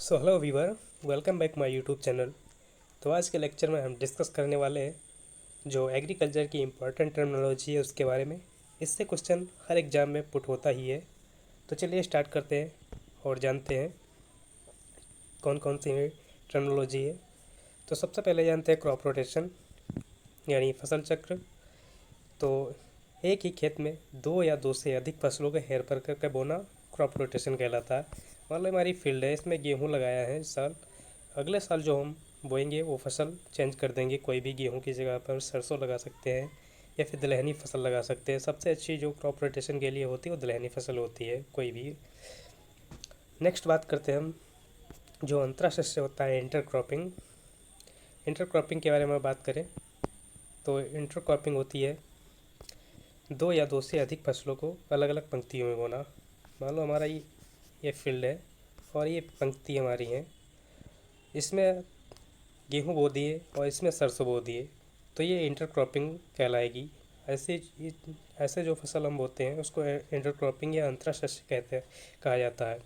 So hello viewer, welcome back my YouTube channel. तो आज के लेक्चर में हम डिस्कस करने वाले हैं जो एग्रीकल्चर की इम्पोर्टेंट टर्मिनोलॉजी है उसके बारे में। इससे क्वेश्चन हर एग्ज़ाम में पुट होता ही है। तो चलिए स्टार्ट करते हैं और जानते हैं कौन कौन सी टर्मिनोलॉजी है। तो सबसे पहले जानते हैं क्रॉप रोटेशन यानी फसल चक्र। तो एक ही खेत में दो या दो से अधिक फसलों को हेर पर करके बोना क्रॉप रोटेशन कहलाता है। मान लो हमारी फील्ड है, इसमें गेहूँ लगाया है इस साल। अगले साल जो हम बोएंगे वो फसल चेंज कर देंगे, कोई भी गेहूं की जगह पर सरसों लगा सकते हैं या फिर दलहनी फसल लगा सकते हैं। सबसे अच्छी जो क्रॉप रोटेशन के लिए होती है वो दलहनी फसल होती है कोई भी। नेक्स्ट बात करते हैं हम जो अंतराशस्य होता है इंटरक्रॉपिंग। इंटरक्रॉपिंग के बारे में बात करें तो इंटरक्रॉपिंग होती है दो या दो से अधिक फसलों को अलग अलग पंक्तियों में बोना। मान लो हमारा ये फील्ड है और ये पंक्ति हमारी है, इसमें गेहूँ बो दिए और इसमें सरसों बो दिए, तो ये इंटरक्रॉपिंग कहलाएगी। ऐसे ऐसे जो फसल हम बोते हैं उसको इंटरक्रॉपिंग या अंतराशस्य कहा जाता है।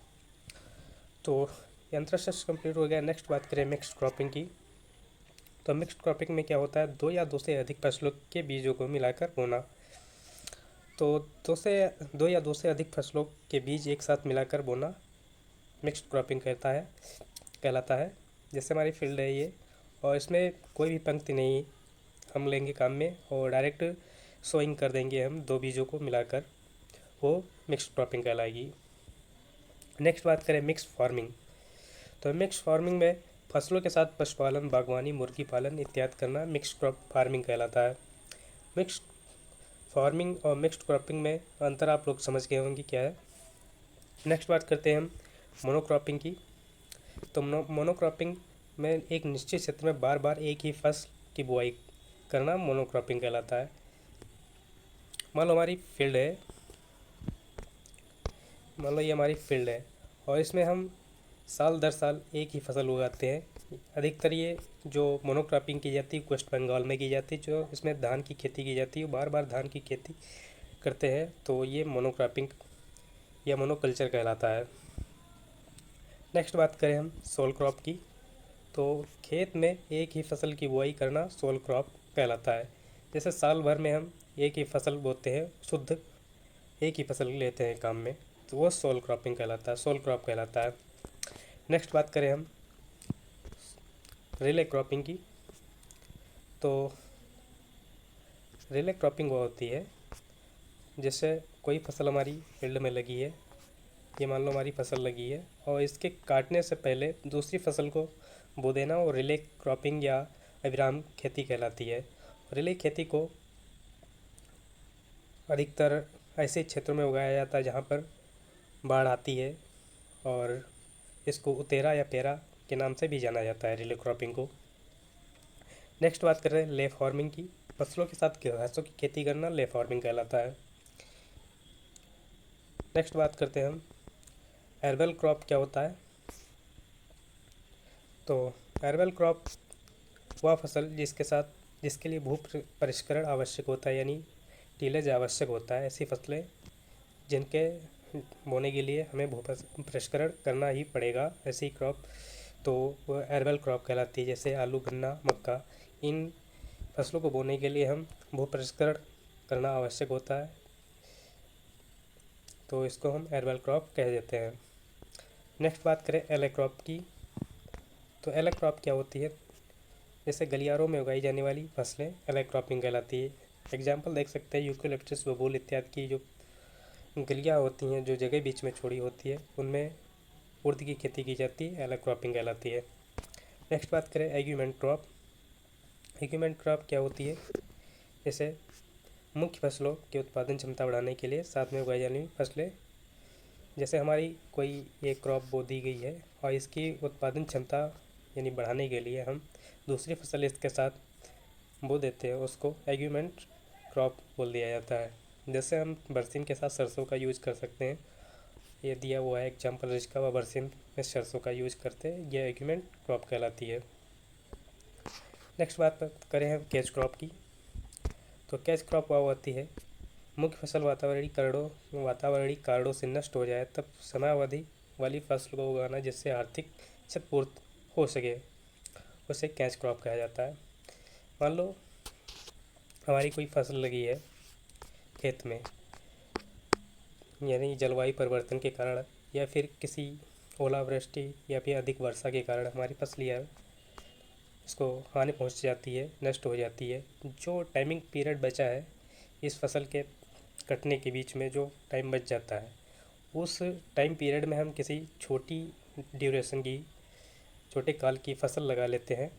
तो ये अंतराशस्य कंप्लीट हो गया। नेक्स्ट बात करें मिक्स्ड क्रॉपिंग की। तो मिक्स्ड क्रॉपिंग में क्या होता है, दो या दो से अधिक फसलों के बीजों को मिलाकर बोना। तो दो या दो से अधिक फसलों के बीज एक साथ मिलाकर बोना मिक्स्ड क्रॉपिंग कहलाता है। जैसे हमारी फील्ड है ये और इसमें कोई भी पंक्ति नहीं हम लेंगे काम में और डायरेक्ट सोइंग कर देंगे हम दो बीजों को मिलाकर, वो मिक्स्ड क्रॉपिंग कहलाएगी। नेक्स्ट बात करें मिक्स फार्मिंग। तो मिक्स फार्मिंग में फसलों के साथ पशुपालन, बागवानी, मुर्गी पालन इत्यादि करना मिक्स क्रॉप फार्मिंग कहलाता है। मिक्स फार्मिंग और मिक्स्ड क्रॉपिंग में अंतर आप लोग समझ गए होंगे क्या है। नेक्स्ट बात करते हैं हम मोनोक्रॉपिंग की। तो मोनोक्रॉपिंग में एक निश्चित क्षेत्र में बार बार एक ही फसल की बुआई करना मोनोक्रॉपिंग कहलाता है। मान लो हमारी फील्ड है, मान लो ये हमारी फील्ड है और इसमें हम साल दर साल एक ही फसल उगाते हैं। अधिकतर ये जो मोनोक्रॉपिंग की जाती है वेस्ट बंगाल में की जाती है, जो इसमें धान की खेती की जाती है, बार बार धान की खेती करते हैं, तो ये मोनोक्रॉपिंग या मोनोकल्चर कहलाता है। नेक्स्ट बात करें हम सोल क्रॉप की। तो खेत में एक ही फसल की बुआई करना सोल क्रॉप कहलाता है। जैसे साल भर में हम एक ही फसल बोते हैं, शुद्ध एक ही फसल लेते हैं काम में, तो वो सोल क्रॉपिंग कहलाता है, सोल क्रॉप कहलाता है। नेक्स्ट बात करें हम रिले क्रॉपिंग की। तो रिले क्रॉपिंग वो होती है जैसे कोई फसल हमारी फील्ड में लगी है, ये मान लो हमारी फसल लगी है और इसके काटने से पहले दूसरी फसल को बो देना, और रिले क्रॉपिंग या अविराम खेती कहलाती है। रिले खेती को अधिकतर ऐसे क्षेत्रों में उगाया जाता है जहाँ पर बाढ़ आती है, और इसको उतेरा या पेरा के नाम से भी जाना जाता है रिले क्रॉपिंग को। नेक्स्ट बात कर रहे हैं ले फार्मिंग की। फसलों के साथ घासों की खेती करना ले फार्मिंग कहलाता है। नेक्स्ट बात करते हैं हम एरबल क्रॉप क्या होता है। तो एरबल क्रॉप वह फसल जिसके लिए भू परिष्करण आवश्यक होता है, यानी टीलेज आवश्यक होता है। ऐसी फसलें जिनके बोने के लिए हमें भू परिष्करण करना ही पड़ेगा, ऐसी क्रॉप तो वह एरबल क्रॉप कहलाती है। जैसे आलू, गन्ना, मक्का, इन फसलों को बोने के लिए हम भू परिष्करण करना आवश्यक होता है, तो इसको हम एरबल क्रॉप कह देते हैं। नेक्स्ट बात करें एले क्रॉप की। तो एले क्रॉप क्या होती है, जैसे गलियारों में उगाई जाने वाली फसलें एले क्रॉपिंग कहलाती है। एग्जाम्पल देख सकते हैं यूकेलिप्टस, बबूल इत्यादि की जो गलियाँ होती हैं, जो जगह बीच में छोड़ी होती है, उनमें उर्द की खेती की जाती है, एले क्रॉपिंग कहलाती है। नेक्स्ट बात करें एग्यूमेंट क्रॉप। एग्यूमेंट क्रॉप क्या होती है, जैसे मुख्य फसलों के उत्पादन क्षमता बढ़ाने के लिए साथ में उगाई जाने वाली फसलें। जैसे हमारी कोई एक क्रॉप बो दी गई है और इसकी उत्पादन क्षमता यानी बढ़ाने के लिए हम दूसरी फसल इसके साथ बो देते हैं, उसको एग्यूमेंट क्रॉप बोल दिया जाता है। जैसे हम बरसीम के साथ सरसों का यूज़ कर सकते हैं, ये दिया हुआ है एग्जाम्पल जिसका, वह बरसीम में सरसों का यूज़ करते हैं, यह एग्यूमेंट क्रॉप कहलाती है। नेक्स्ट बात करें हम कैच क्रॉप की। तो कैच क्रॉप वह होती है मुख्य फसल वातावरणीय कारणों से नष्ट हो जाए तब समयावधि वाली फसल को उगाना, जिससे आर्थिक क्षतिपूर्त हो सके, उसे कैच क्रॉप कहा जाता है। मान लो हमारी कोई फसल लगी है खेत में, यानी जलवायु परिवर्तन के कारण या फिर किसी ओलावृष्टि या फिर अधिक वर्षा के कारण हमारी फसलियाँ उसको हानि पहुंच जाती है, नष्ट हो जाती है। जो टाइमिंग पीरियड बचा है इस फसल के कटने के बीच में, जो टाइम बच जाता है, उस टाइम पीरियड में हम किसी छोटी ड्यूरेशन की, छोटे काल की फसल लगा लेते हैं,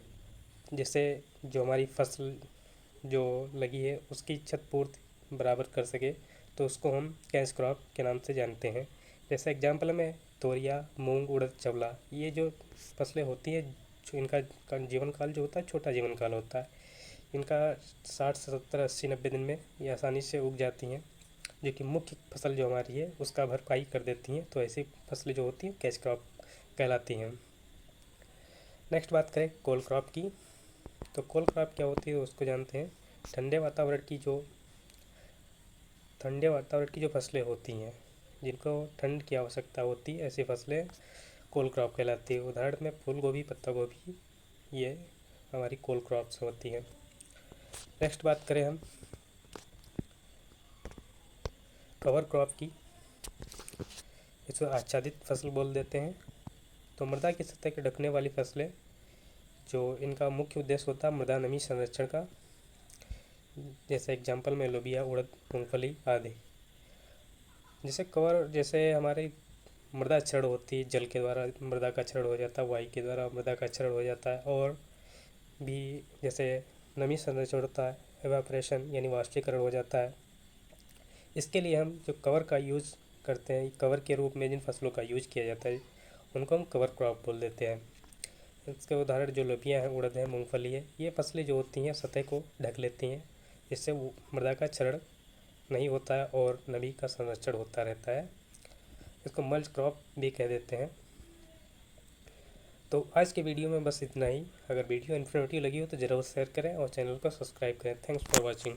जिससे जो हमारी फसल जो लगी है उसकी क्षतिपूर्ति बराबर कर सके, तो उसको हम कैच क्रॉप के नाम से जानते हैं। जैसे एग्जांपल में तोरिया, मूंग, उड़द, चवला, ये जो फसलें होती हैं, जो इनका जीवन काल जो होता है छोटा जीवन काल होता है। इनका 60 से 70, 80, 90 दिन में ये आसानी से उग जाती हैं, जो कि मुख्य फसल जो हमारी है उसका भरपाई कर देती हैं। तो ऐसी फसलें जो होती हैं कैच क्रॉप कहलाती हैं। नेक्स्ट बात करें कोल क्रॉप की, तो कोल क्रॉप क्या होती है उसको जानते हैं। ठंडे वातावरण की जो फसलें होती हैं, जिनको ठंड की आवश्यकता होती है, ऐसी फसलें कोल क्रॉप कहलाती है। उदाहरण में फूल गोभी, पत्ता गोभी, ये हमारी कोल क्रॉप्स होती हैं। नेक्स्ट बात करें हम कवर क्रॉप की, इसको आच्छादित फसल बोल देते हैं। तो मृदा की सतह के ढकने वाली फसलें, जो इनका मुख्य उद्देश्य होता है मृदा नमी संरक्षण का, जैसे एग्जांपल में लोबिया, उड़द, मूंगफली आदि। जैसे कवर, जैसे हमारी मृदा क्षरण होती है, जल के द्वारा मृदा का क्षरण हो जाता है, वायु के द्वारा मृदा का क्षरण हो जाता है, और भी जैसे नमी संरक्षण होता है, एवापोरेशन यानी वाष्पीकरण हो जाता है। इसके लिए हम जो कवर का यूज़ करते हैं, कवर के रूप में जिन फसलों का यूज किया जाता है उनको हम कवर क्रॉप बोल देते हैं। इसके उदाहरण जो लोबिया है, उड़द है, मूंगफली है, ये फसलें जो होती हैं सतह को ढक लेती हैं, जिससे वो मृदा का क्षरण नहीं होता है और नमी का संरक्षण होता रहता है। इसको मल्च क्रॉप भी कह देते हैं। तो आज के वीडियो में बस इतना ही। अगर वीडियो इन्फॉर्मेटिव लगी हो तो ज़रूर शेयर करें और चैनल को सब्सक्राइब करें। Thanks for watching.